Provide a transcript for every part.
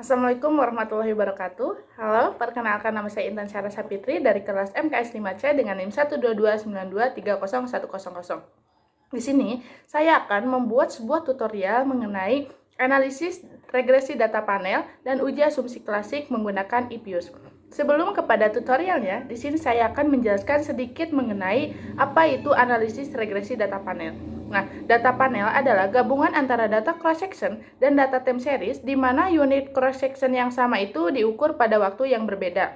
Assalamualaikum warahmatullahi wabarakatuh. Halo, perkenalkan nama saya Intan Syara Sapitri dari kelas MKS 5C dengan NIM 122923010. Di sini, saya akan membuat sebuah tutorial mengenai analisis regresi data panel dan uji asumsi klasik menggunakan IPUS. Sebelum kepada tutorialnya, di sini saya akan menjelaskan sedikit mengenai apa itu analisis regresi data panel. Nah, data panel adalah gabungan antara data cross-section dan data time series, di mana unit cross-section yang sama itu diukur pada waktu yang berbeda.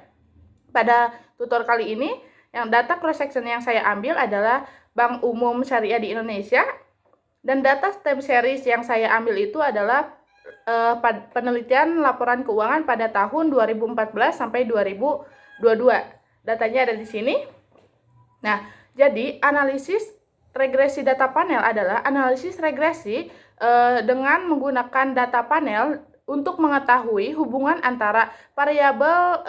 Pada tutorial kali ini, yang data cross-section yang saya ambil adalah Bank Umum Syariah di Indonesia, dan data time series yang saya ambil itu adalah penelitian laporan keuangan pada tahun 2014 sampai 2022. Datanya ada di sini. Nah, jadi analisis regresi data panel adalah analisis regresi dengan menggunakan data panel untuk mengetahui hubungan antara variabel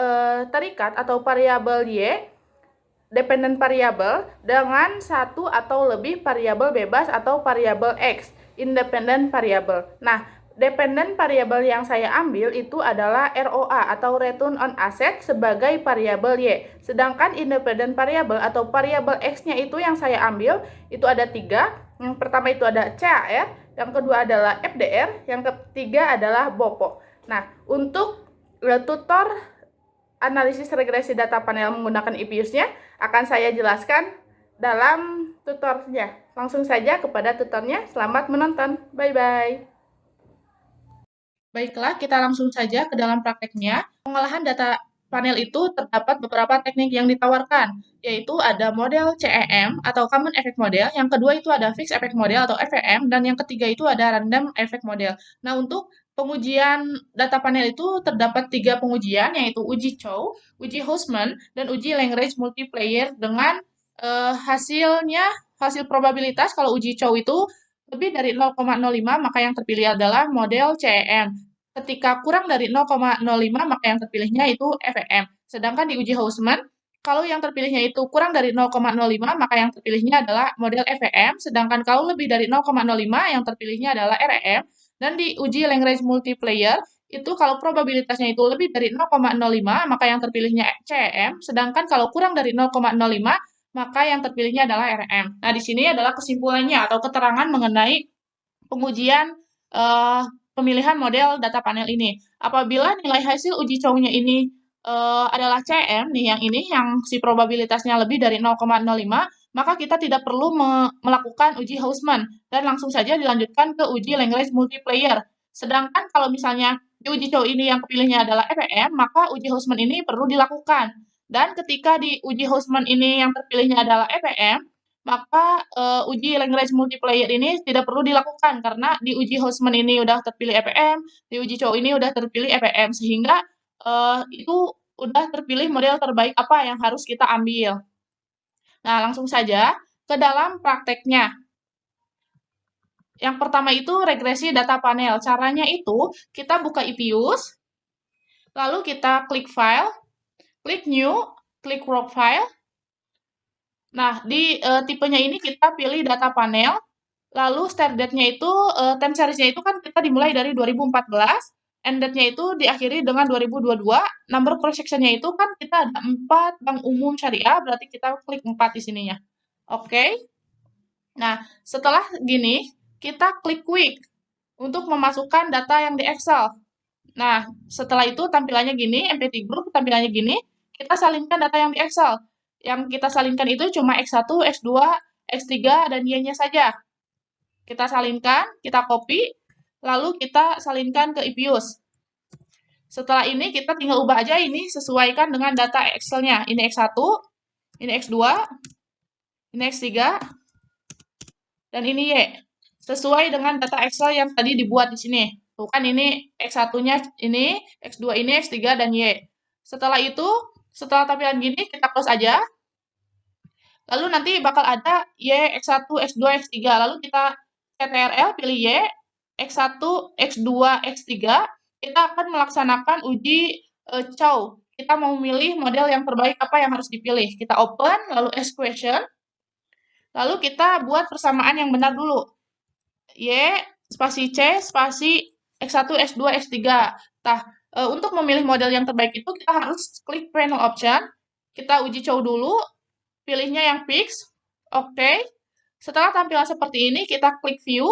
terikat atau variabel Y, dependent variable, dengan satu atau lebih variabel bebas atau variabel X, independent variable. Nah, dependent variable yang saya ambil itu adalah ROA atau return on asset sebagai variabel Y. Sedangkan independent variable atau variabel X-nya itu yang saya ambil itu ada 3. Yang pertama itu ada CAR, yang kedua adalah FDR, yang ketiga adalah BOPO. Nah, untuk tutor analisis regresi data panel menggunakan IPUS-nya akan saya jelaskan dalam tutornya. Langsung saja kepada tutornya. Selamat menonton. Bye-bye. Baiklah, kita langsung saja ke dalam prakteknya. Pengolahan data panel itu terdapat beberapa teknik yang ditawarkan, yaitu ada model CEM atau Common Effect Model, yang kedua itu ada Fixed Effect Model atau FEM, dan yang ketiga itu ada Random Effect Model. Nah, untuk pengujian data panel itu terdapat 3 pengujian, yaitu uji Chow, uji Houseman, dan uji Lagrange Multiplier dengan hasil probabilitas. Kalau uji Chow itu lebih dari 0,05, maka yang terpilih adalah model CEM. Ketika kurang dari 0,05, maka yang terpilihnya itu FEM. Sedangkan di uji Houseman, kalau yang terpilihnya itu kurang dari 0,05, maka yang terpilihnya adalah model FEM. Sedangkan kalau lebih dari 0,05, yang terpilihnya adalah REM. Dan di uji Lagrange Multiplier, itu kalau probabilitasnya itu lebih dari 0,05, maka yang terpilihnya CEM. Sedangkan kalau kurang dari 0,05, maka yang terpilihnya adalah REM. Nah, di sini adalah kesimpulannya atau keterangan mengenai pengujian pemilihan model data panel ini. Apabila nilai hasil uji Chow-nya ini adalah CM, nih yang ini, yang si probabilitasnya lebih dari 0,05, maka kita tidak perlu melakukan uji Houseman, dan langsung saja dilanjutkan ke uji Lagrange Multiplier. Sedangkan kalau misalnya di uji Chow ini yang kepilihnya adalah FEM, maka uji Houseman ini perlu dilakukan. Dan ketika di uji Houseman ini yang terpilihnya adalah FEM, maka uji Lagrange Multiplier ini tidak perlu dilakukan karena di uji Houseman ini udah terpilih EPM, di uji Chow ini udah terpilih EPM, sehingga itu udah terpilih model terbaik apa yang harus kita ambil. Nah, langsung saja ke dalam prakteknya. Yang pertama itu regresi data panel. Caranya itu kita buka IPUS, lalu kita klik File, klik New, klik Work File. Nah, di tipenya ini kita pilih data panel. Lalu start date-nya itu, time series-nya itu kan kita dimulai dari 2014, end date-nya itu diakhiri dengan 2022, number cross section-nya itu kan kita ada 4 Bank Umum Syariah, berarti kita klik 4 di sininya. Oke. Nah, setelah gini, kita klik Quick untuk memasukkan data yang di Excel. Nah, setelah itu tampilannya gini, Empty Group tampilannya gini, kita salinkan data yang di Excel. Yang kita salinkan itu cuma X1, X2, X3, dan Y-nya saja. Kita salinkan, kita copy, lalu kita salinkan ke IPUS. Setelah ini kita tinggal ubah aja ini sesuaikan dengan data Excel-nya. Ini X1, ini X2, ini X3, dan ini Y. Sesuai dengan data Excel yang tadi dibuat di sini. Tuh kan ini X1-nya ini, X2 ini, X3, dan Y. Setelah itu, setelah tampilan gini, kita close aja. Lalu nanti bakal ada Y, X1, X2, X3. Lalu kita CTRL, pilih Y, X1, X2, X3, kita akan melaksanakan uji Chow. Kita mau memilih model yang terbaik apa yang harus dipilih. Kita open, lalu ask question, lalu kita buat persamaan yang benar dulu. Y, spasi C, spasi X1, X2, X3. Nah, Untuk memilih model yang terbaik itu kita harus klik panel option, kita uji cow dulu, pilihnya yang fix, oke. Setelah tampilan seperti ini, kita klik view,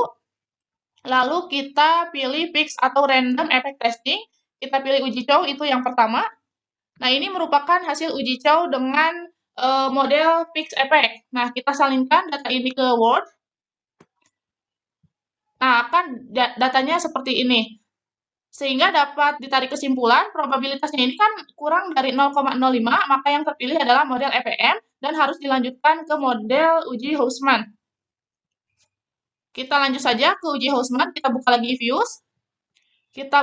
lalu kita pilih fix atau random effect testing, kita pilih uji cow itu yang pertama. Nah, ini merupakan hasil uji cow dengan model fix effect. Nah, kita salinkan data ini ke Word. Nah, datanya seperti ini. Sehingga dapat ditarik kesimpulan, probabilitasnya ini kan kurang dari 0,05, maka yang terpilih adalah model FEM dan harus dilanjutkan ke model uji Houseman. Kita lanjut saja ke uji Houseman, kita buka lagi views. Kita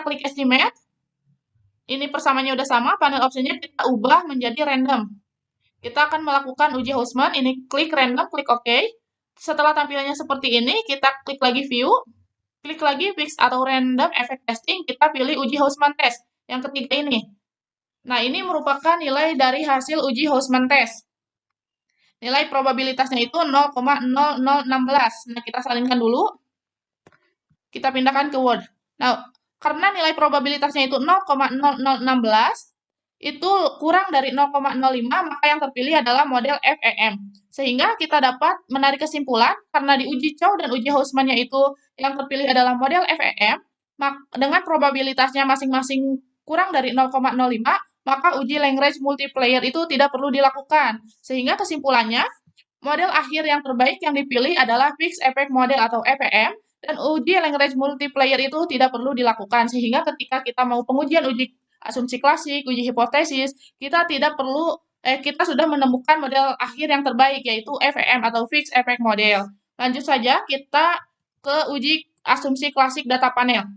klik estimate. Ini persamanya udah sama, panel optionnya kita ubah menjadi random. Kita akan melakukan uji Houseman, ini klik random, klik OK. Setelah tampilannya seperti ini, kita klik lagi view, klik lagi fix atau random effect testing, kita pilih uji Houseman test, yang ketiga ini. Nah, ini merupakan nilai dari hasil uji Houseman test. Nilai probabilitasnya itu 0,0016. Nah, kita salinkan dulu. Kita pindahkan ke Word. Nah, karena nilai probabilitasnya itu 0,0016, itu kurang dari 0,05, maka yang terpilih adalah model FEM. Sehingga kita dapat menarik kesimpulan, karena di uji cow dan uji Houseman-nya itu yang terpilih adalah model FEM, dengan probabilitasnya masing-masing kurang dari 0,05, maka uji Lagrange multiplier itu tidak perlu dilakukan. Sehingga kesimpulannya, model akhir yang terbaik yang dipilih adalah fixed effect model atau FEM, dan uji Lagrange multiplier itu tidak perlu dilakukan. Sehingga ketika kita mau pengujian uji asumsi klasik, uji hipotesis, kita sudah menemukan model akhir yang terbaik, yaitu FEM atau fixed effect model. Lanjut saja, kita ke uji asumsi klasik data panel.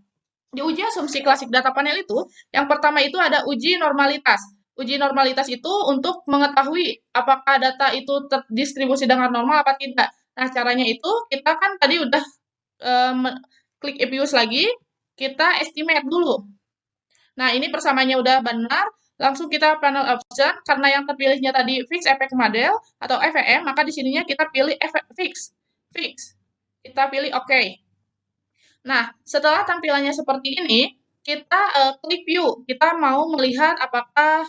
Di uji asumsi klasik data panel itu, yang pertama itu ada uji normalitas. Uji normalitas itu untuk mengetahui apakah data itu terdistribusi dengan normal apa tidak. Nah, caranya itu kita kan tadi udah klik EPUS lagi, kita estimate dulu. Nah, ini persamanya udah benar, langsung kita panel option, karena yang terpilihnya tadi fix effect model atau FEM, maka di sininya kita pilih fix. Kita pilih OK. Nah, setelah tampilannya seperti ini, kita klik view. Kita mau melihat apakah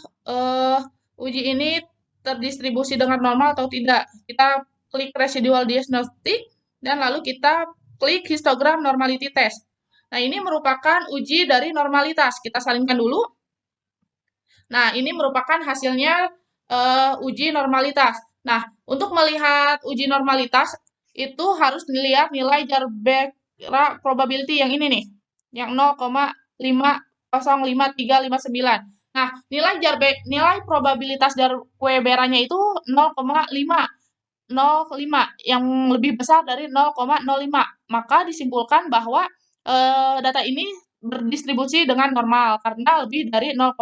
uji ini terdistribusi dengan normal atau tidak. Kita klik residual diagnostic, dan lalu kita klik histogram normality test. Nah, ini merupakan uji dari normalitas. Kita salingkan dulu. Nah, ini merupakan hasilnya uji normalitas. Nah, untuk melihat uji normalitas, itu harus dilihat nilai Jarbeck probability yang ini nih, yang 0,505359. Nah, nilai probabilitas dari Queberanya itu 0,5, yang lebih besar dari 0,05. Maka disimpulkan bahwa data ini berdistribusi dengan normal karena lebih dari 0,05.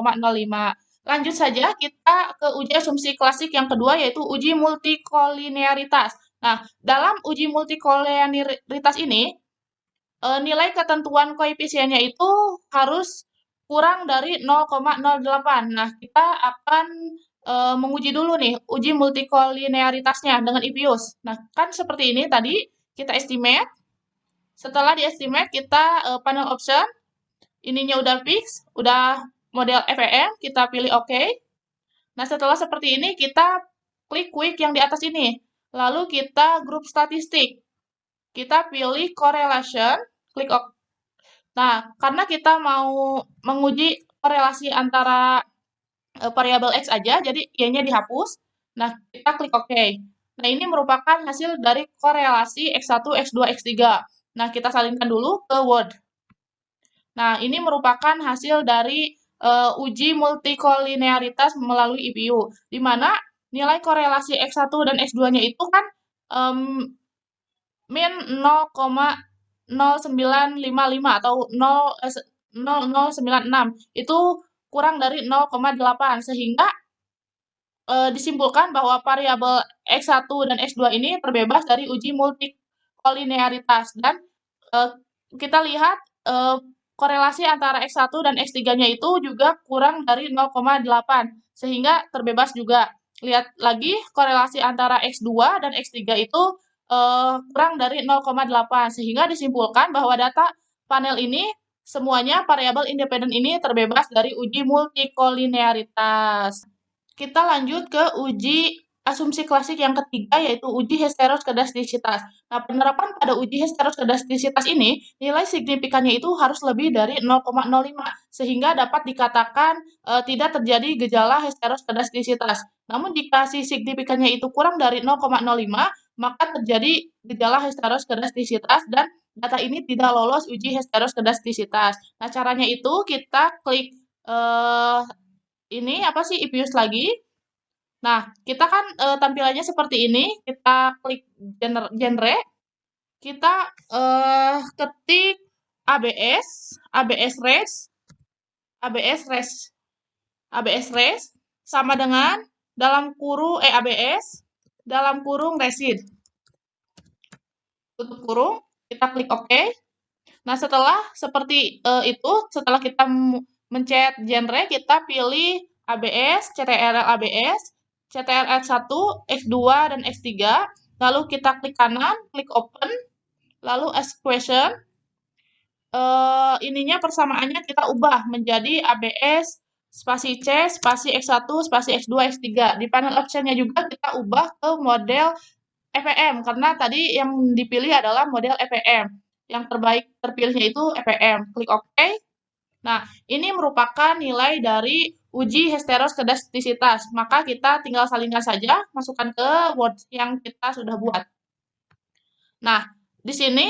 Lanjut saja kita ke uji asumsi klasik yang kedua, yaitu uji multikolinearitas. Nah, dalam uji multikolinearitas ini, nilai ketentuan koefisiennya itu harus kurang dari 0,08. Nah, kita akan menguji dulu nih, uji multikolinearitasnya dengan EPUS. Nah, kan seperti ini tadi, kita estimate. Setelah di-estimate, kita panel option, ininya udah fix, udah model FEM, kita pilih OK. Nah, setelah seperti ini, kita klik quick yang di atas ini. Lalu kita grup statistik. Kita pilih correlation, klik OK. Nah, karena kita mau menguji korelasi antara variabel X aja, jadi Y-nya dihapus. Nah, kita klik OK. Nah, ini merupakan hasil dari korelasi X1, X2, X3. Nah, kita salingkan dulu ke Word. Nah, ini merupakan hasil dari uji multikolinearitas melalui EPU, di mana nilai korelasi X1 dan X2-nya itu kan min 0,0955 atau 0,096. Itu kurang dari 0,8, sehingga disimpulkan bahwa variabel X1 dan X2 ini terbebas dari uji multikolinearitas. Dan kita lihat korelasi antara X1 dan X3-nya itu juga kurang dari 0,8, sehingga terbebas juga. Lihat lagi, korelasi antara X2 dan X3 itu kurang dari 0,8, sehingga disimpulkan bahwa data panel ini Semuanya variabel independen ini terbebas dari uji multikolinearitas. Kita lanjut ke uji asumsi klasik yang ketiga, yaitu uji heteroskedastisitas. Nah, penerapan pada uji heteroskedastisitas ini, nilai signifikannya itu harus lebih dari 0,05, sehingga dapat dikatakan tidak terjadi gejala heteroskedastisitas. Namun, jika si signifikannya itu kurang dari 0,05, maka terjadi gejala heteroskedastisitas dan data ini tidak lolos uji heteroskedastisitas. Nah, caranya itu kita klik ini apa sih, Ipius lagi. Nah, kita kan tampilannya seperti ini. Kita klik genre, kita ketik ABS, ABS Res, ABS Res, ABS Res sama dengan dalam kurung ABS dalam kurung resid. Tutup kurung, kita klik OK. Nah, setelah seperti itu, setelah kita mencet genre, kita pilih ABS, CTRL ABS, CTRL1, X2, dan X3. Lalu kita klik kanan, klik open, lalu ask question. Ininya persamaannya kita ubah menjadi ABS, spasi C, spasi X1, spasi X2, X3. Di panel optionnya juga kita ubah ke model EVM, karena tadi yang dipilih adalah model EVM. Yang terbaik terpilihnya itu EVM. Klik OK. Nah, ini merupakan nilai dari uji heteroskedastisitas. Maka kita tinggal salingkan saja, masukkan ke Word yang kita sudah buat. Nah, di sini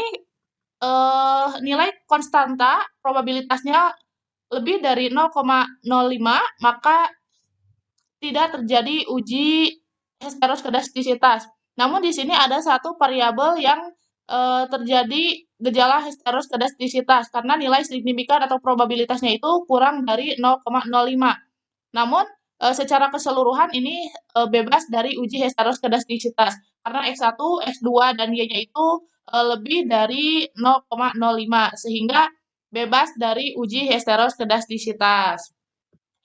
nilai konstanta probabilitasnya lebih dari 0,05, maka tidak terjadi uji heteroskedastisitas. Namun di sini ada satu variabel yang terjadi gejala heteroskedastisitas karena nilai signifikan atau probabilitasnya itu kurang dari 0,05. Namun secara keseluruhan ini bebas dari uji heteroskedastisitas karena X1, X2, dan Y-nya itu lebih dari 0,05 sehingga bebas dari uji heteroskedastisitas.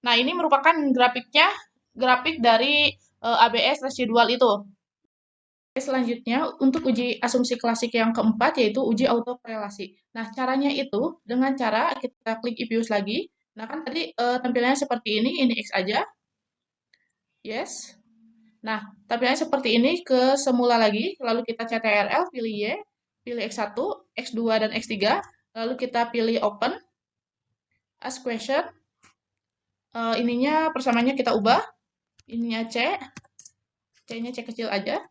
Nah, ini merupakan grafiknya, grafik dari ABS residual itu. Selanjutnya, untuk uji asumsi klasik yang keempat, yaitu uji autokorelasi. Nah, caranya itu dengan cara kita klik Ipius lagi. Nah, kan tadi tampilannya seperti ini X aja. Yes. Nah, tampilannya seperti ini ke semula lagi. Lalu kita CTRL, pilih Y, pilih X1, X2, dan X3. Lalu kita pilih Open, Ask Question. Ininya persamaannya kita ubah. Ininya C, C-nya C kecil aja.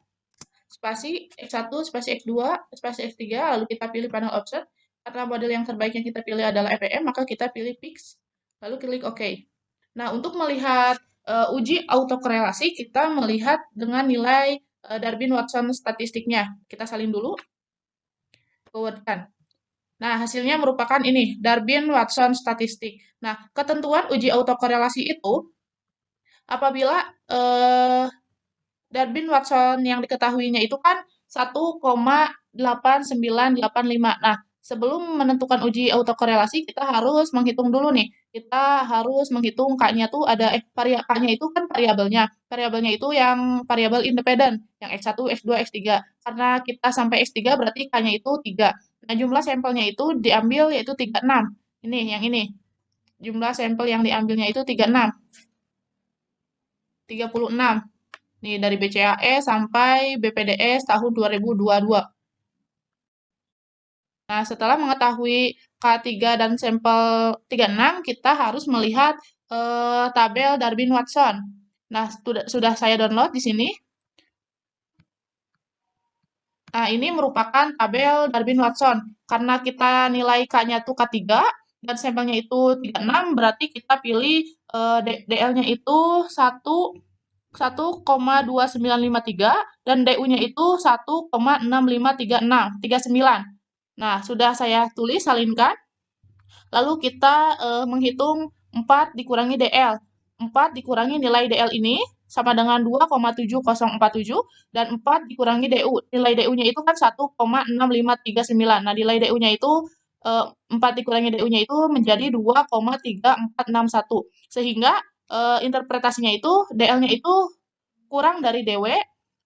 Spasi X1, spasi X2, spasi X3, lalu kita pilih panel option. Karena model yang terbaik yang kita pilih adalah EVM, maka kita pilih Fix, lalu klik OK. Nah, untuk melihat uji autokorelasi, kita melihat dengan nilai Darwin-Watson statistiknya. Kita salin dulu, forwardkan. Nah, hasilnya merupakan ini, Darwin-Watson statistik. Nah, ketentuan uji autokorelasi itu, apabila Darwin-Watson yang diketahuinya itu kan 1,8985. Nah, sebelum menentukan uji autokorelasi, kita harus menghitung dulu nih. Kita harus menghitung K-nya tuh ada, K-nya itu kan variabelnya. Variabelnya itu yang variabel independen, yang X1, X2, X3. Karena kita sampai X3 berarti K-nya itu 3. Nah, jumlah sampelnya itu diambil yaitu 36. Ini, yang ini. Jumlah sampel yang diambilnya itu 36. 36. Nih, dari BCAE sampai BPDS tahun 2022. Nah, setelah mengetahui K3 dan sampel 36, kita harus melihat tabel Darwin-Watson. Nah, sudah saya download di sini. Nah, ini merupakan tabel Darwin-Watson. Karena kita nilai K-nya itu K3, dan sampelnya itu 36, berarti kita pilih DL-nya itu 1,2953 dan DU-nya itu 1,6539. Nah, sudah saya tulis, salinkan. Lalu kita menghitung 4 dikurangi DL. 4 dikurangi nilai DL ini sama dengan 2,7047 dan 4 dikurangi DU. Nilai DU-nya itu kan 1,6539. Nah, nilai DU-nya itu 4 dikurangi DU-nya itu menjadi 2,3461. Sehingga interpretasinya itu DL-nya itu kurang dari DW.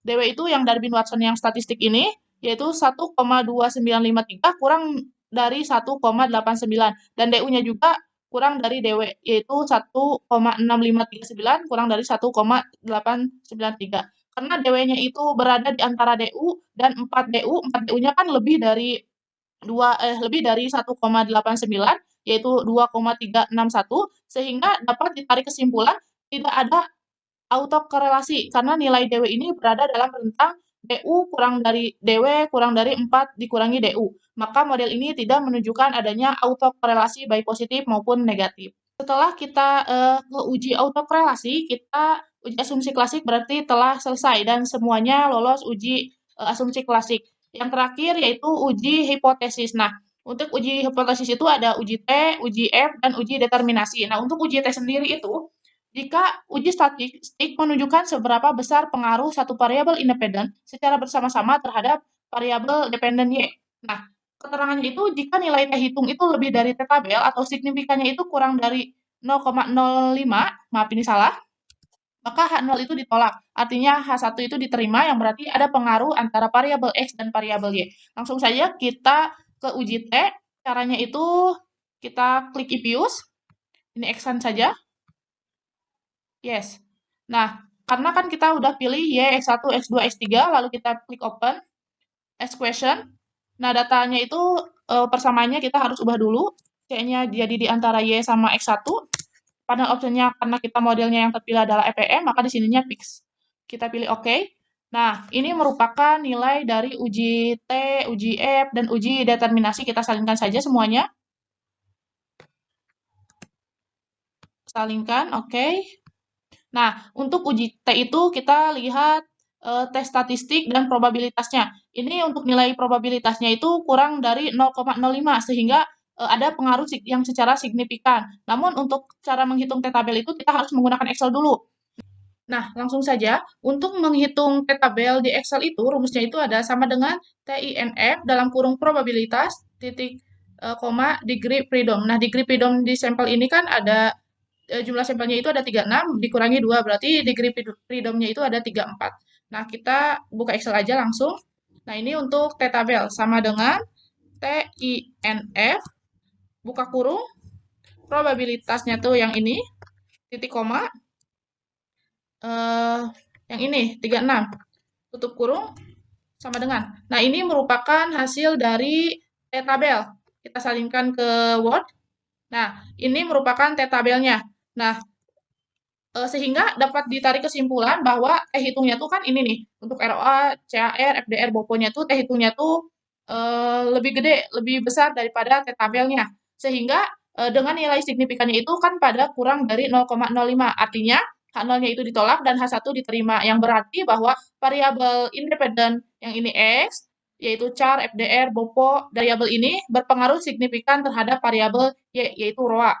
DW itu yang Darwin-Watson yang statistik ini, yaitu 1,2953 kurang dari 1,89 dan DU-nya juga kurang dari DW, yaitu 1,6539 kurang dari 1,893. Karena DW-nya itu berada di antara DU dan 4 DU, 4 DU-nya kan lebih dari 1,89 yaitu 2,361 sehingga dapat ditarik kesimpulan tidak ada autokorelasi karena nilai DW ini berada dalam rentang DU kurang dari DW kurang dari 4 dikurangi DU. Maka model ini tidak menunjukkan adanya autokorelasi baik positif maupun negatif. Setelah kita uji autokorelasi, kita uji asumsi klasik berarti telah selesai dan semuanya lolos uji asumsi klasik. Yang terakhir yaitu uji hipotesis. Nah, untuk uji hipotesis itu ada uji T, uji F, dan uji determinasi. Nah, untuk uji T sendiri itu, jika uji statistik menunjukkan seberapa besar pengaruh satu variabel independen secara bersama-sama terhadap variabel dependen Y. Nah, keterangannya itu jika nilai T hitung itu lebih dari T tabel atau signifikannya itu kurang dari 0,05, maaf ini salah, maka H0 itu ditolak. Artinya H1 itu diterima yang berarti ada pengaruh antara variabel X dan variabel Y. Langsung saja kita ke uji T. Caranya itu kita klik Ipius. Ini X-an saja. Yes. Nah, karena kan kita udah pilih Y, X1, X2, X3, lalu kita klik Open, as question. Nah, datanya itu persamaannya kita harus ubah dulu. C-nya jadi di antara Y sama X1. Panel optionnya karena kita modelnya yang terpilih adalah EPM, maka di sininya fix. Kita pilih OK. Nah, ini merupakan nilai dari uji T, uji F, dan uji determinasi. Kita salingkan saja semuanya. Salingkan, OK. Nah, untuk uji T itu kita lihat tes statistik dan probabilitasnya. Ini untuk nilai probabilitasnya itu kurang dari 0,05 sehingga ada pengaruh yang secara signifikan. Namun untuk cara menghitung T-tabel itu kita harus menggunakan Excel dulu. Nah, langsung saja untuk menghitung T-tabel di Excel itu rumusnya itu ada sama dengan TINF dalam kurung probabilitas titik koma degree freedom. Nah, degree freedom di sampel ini kan ada jumlah sampelnya itu ada 36 dikurangi 2 berarti degree freedom-nya itu ada 34. Nah, kita buka Excel aja langsung. Nah, ini untuk T-tabel sama dengan TINF buka kurung probabilitasnya tuh yang ini titik koma yang ini 36 tutup kurung sama dengan. Nah, ini merupakan hasil dari T-tabel. Kita salingkan ke Word. Nah, ini merupakan T-tabelnya. Nah, sehingga dapat ditarik kesimpulan bahwa T hitungnya tuh kan ini nih, untuk ROA, CAR, FDR, BOPO-nya tuh T hitungnya tuh lebih gede, lebih besar daripada T tabelnya. Sehingga dengan nilai signifikannya itu kan pada kurang dari 0,05. Artinya H0-nya itu ditolak dan H1 diterima. Yang berarti bahwa variabel independen yang ini X, yaitu CAR, FDR, BOPO, variabel ini berpengaruh signifikan terhadap variabel Y, yaitu ROA.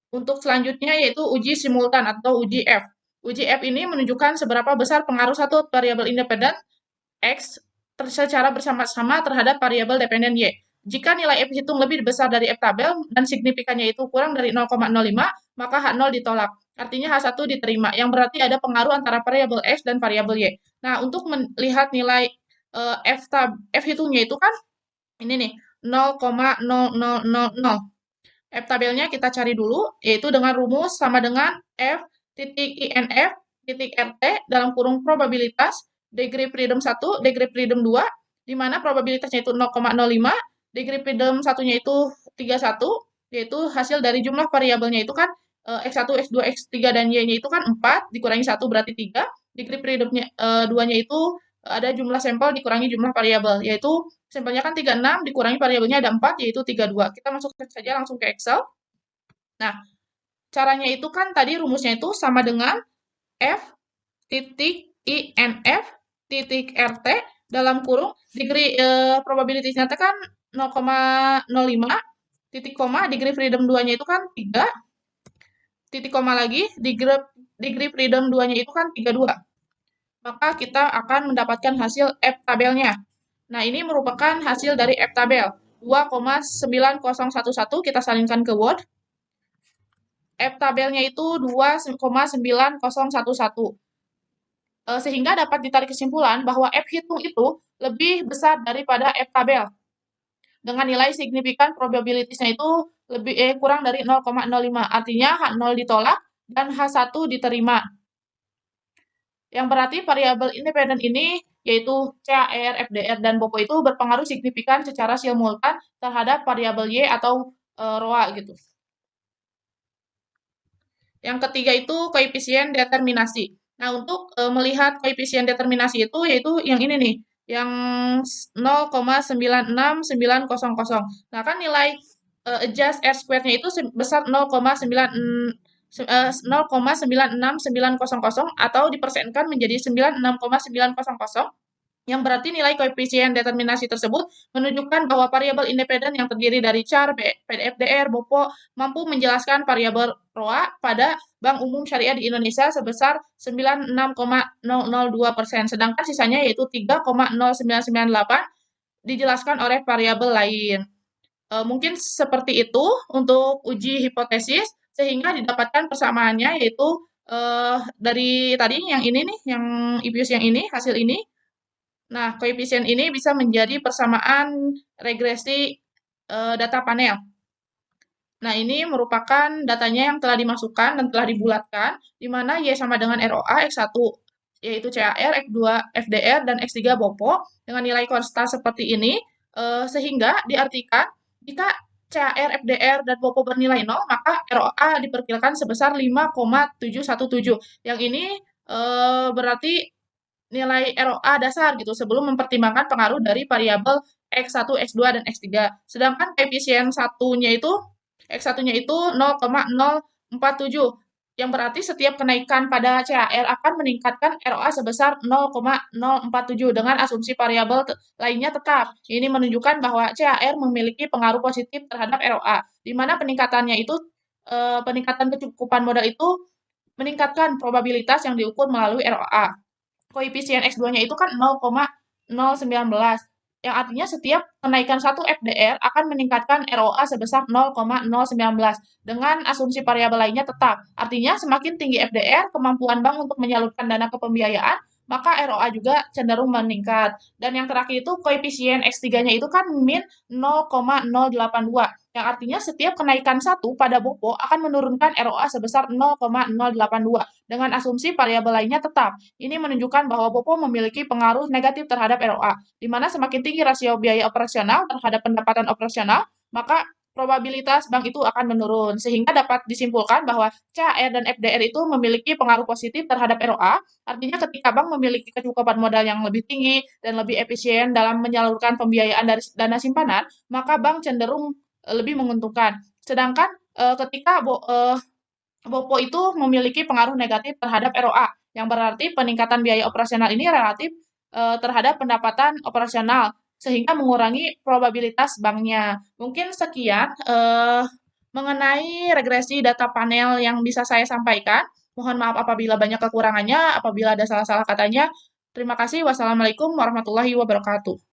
Untuk selanjutnya yaitu uji simultan atau uji F. Uji F ini menunjukkan seberapa besar pengaruh satu variabel independen X secara bersama-sama terhadap variabel dependen Y. Jika nilai F hitung lebih besar dari F tabel dan signifikannya itu kurang dari 0,05, maka H0 ditolak. Artinya H1 diterima, yang berarti ada pengaruh antara variabel X dan variabel Y. Nah, untuk melihat nilai F hitungnya itu kan ini nih, 0,0000. F tabelnya kita cari dulu, yaitu dengan rumus sama dengan F titik INF titik RT dalam kurung probabilitas degree freedom 1, degree freedom 2, di mana probabilitasnya itu 0,05, degree freedom satunya itu 31, yaitu hasil dari jumlah variabelnya itu kan X1, X2, X3, dan Y-nya itu kan 4, dikurangi 1 berarti 3, degree freedom-nya 2-nya itu ada jumlah sampel dikurangi jumlah variabel, yaitu sampelnya kan 36, dikurangi variabelnya ada 4, yaitu 32. Kita masukkan saja langsung ke Excel. Nah, caranya itu kan tadi rumusnya itu sama dengan F titik INF titik RT dalam kurung degree probability-nya kan 0,05 titik koma degree freedom 2-nya itu kan 3 titik koma lagi degree freedom 2-nya itu kan 32. Maka kita akan mendapatkan hasil F tabelnya. Nah, ini merupakan hasil dari F tabel 2,9011. Kita salingkan ke Word. F tabelnya itu 2,9011. Sehingga dapat ditarik kesimpulan bahwa F hitung itu lebih besar daripada F tabel. dengan nilai signifikan probabilitasnya itu kurang dari 0,05. Artinya H0 ditolak dan H1 diterima. Yang berarti variabel independen ini yaitu CAR, FDR, dan BOPO itu berpengaruh signifikan secara simultan terhadap variabel Y atau ROA gitu. Yang ketiga itu koefisien determinasi. Nah, untuk melihat koefisien determinasi itu yaitu yang ini nih, yang 0,96900. Nah, kan nilai adjust R squared-nya itu sebesar 0,96900 atau dipersenkan menjadi 96,900, yang berarti nilai koefisien determinasi tersebut menunjukkan bahwa variabel independen yang terdiri dari char, PDFDR, BOPO mampu menjelaskan variabel ROA pada Bank Umum Syariah di Indonesia sebesar 96,002%, sedangkan sisanya yaitu 3,0998 dijelaskan oleh variabel lain. Mungkin seperti itu untuk uji hipotesis, sehingga didapatkan persamaannya yaitu dari tadi yang ini nih, yang IPUS yang ini, hasil ini. Nah, koefisien ini bisa menjadi persamaan regresi data panel. Nah, ini merupakan datanya yang telah dimasukkan dan telah dibulatkan, di mana Y sama dengan ROA, X1 yaitu CAR, X2 FDR, dan X3 BOPO dengan nilai konstan seperti ini, sehingga diartikan jika CAR, FDR, dan BOPO bernilai 0, maka ROA diperkirakan sebesar 5,717. Yang ini berarti nilai ROA dasar gitu sebelum mempertimbangkan pengaruh dari variabel X1, X2, dan X3. Sedangkan koefisien satunya itu X1-nya itu 0,047, yang berarti setiap kenaikan pada CAR akan meningkatkan ROA sebesar 0,047 dengan asumsi variabel lainnya tetap. Ini menunjukkan bahwa CAR memiliki pengaruh positif terhadap ROA, di mana peningkatannya itu peningkatan kecukupan modal itu meningkatkan probabilitas yang diukur melalui ROA. Koefisien X2-nya itu kan 0,019, yang artinya setiap kenaikan satu FDR akan meningkatkan ROA sebesar 0,019 dengan asumsi variabel lainnya tetap. Artinya semakin tinggi FDR, kemampuan bank untuk menyalurkan dana ke pembiayaan, maka ROA juga cenderung meningkat. Dan yang terakhir itu koefisien X3-nya itu kan min 0,082, yang artinya setiap kenaikan satu pada BOPO akan menurunkan ROA sebesar 0,082 dengan asumsi variabel lainnya tetap. Ini menunjukkan bahwa BOPO memiliki pengaruh negatif terhadap ROA, di mana semakin tinggi rasio biaya operasional terhadap pendapatan operasional, maka probabilitas bank itu akan menurun, sehingga dapat disimpulkan bahwa CAR dan FDR itu memiliki pengaruh positif terhadap ROA. Artinya ketika bank memiliki kecukupan modal yang lebih tinggi dan lebih efisien dalam menyalurkan pembiayaan dari dana simpanan, maka bank cenderung lebih menguntungkan. Sedangkan ketika BOPO itu memiliki pengaruh negatif terhadap ROA, yang berarti peningkatan biaya operasional ini relatif terhadap pendapatan operasional, sehingga mengurangi probabilitas banknya. Mungkin sekian mengenai regresi data panel yang bisa saya sampaikan. Mohon maaf apabila banyak kekurangannya, apabila ada salah-salah katanya. Terima kasih. Wassalamualaikum warahmatullahi wabarakatuh.